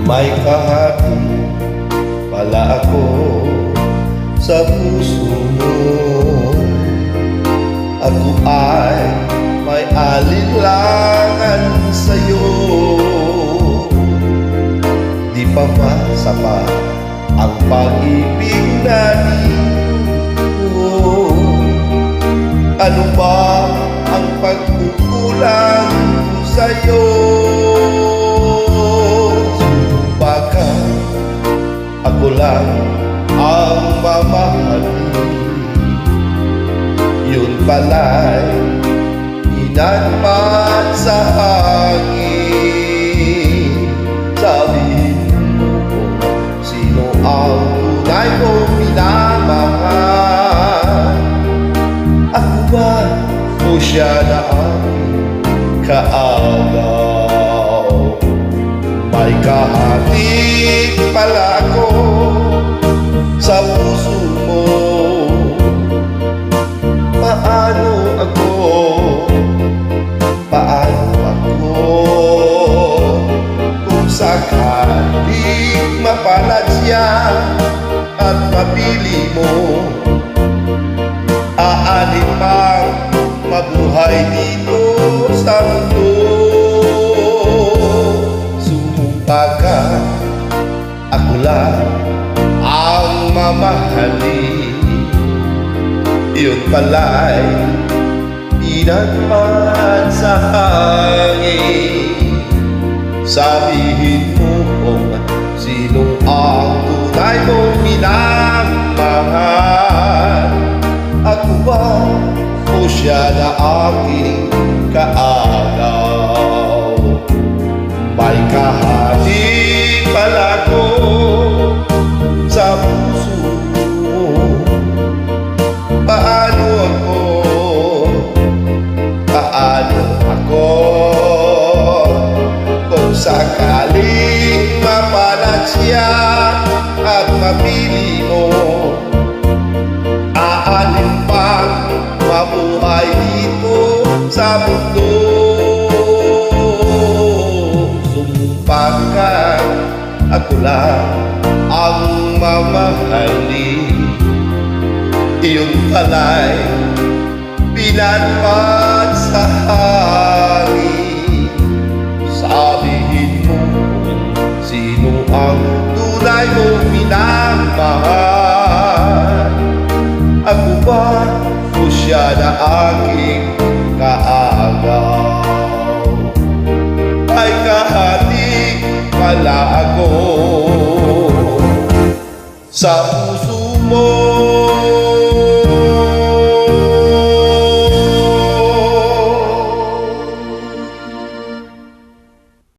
May kahati pala ako sa puso mo. Ako ay may alinlangan sa'yo. Di pa masapat ang pag-ibig natin. Ano ba ang pagkukulang ko sa'yo? Sumpah ako lang ang mamahalin. Yun pala'y inanman sa hangin. Sabihin mo kung sino ang tunay mong minamahal. Ako ba o siya na aking kaagaw? May kahati pala ako sa puso mo. Paano ako? Kung sakaling mapalad siya at mapili mo, aanin pang mabuhay dito sa mundo. Sumumpah ka, ako lang ang mamahalin. Yun pala'y inanman sa hangin. Sabihin mo kung sino ang tunay mong minamahal. Ako ba o siya na aking kaagaw? May kahati pala ko sa puso mo. Paano ako kung sakaling mapalad siya at mapili mo? Aanin pang mabuhay dito sa mundo. Sumpah ka, ako lang ang mamahalin. Iyon pala'y pinanman sa hangin. Sabihin mo kung sino ang tunay mong minamahal. Ako ba o siya na aking kaagaw? Ay kahati pala ako sa puso mo.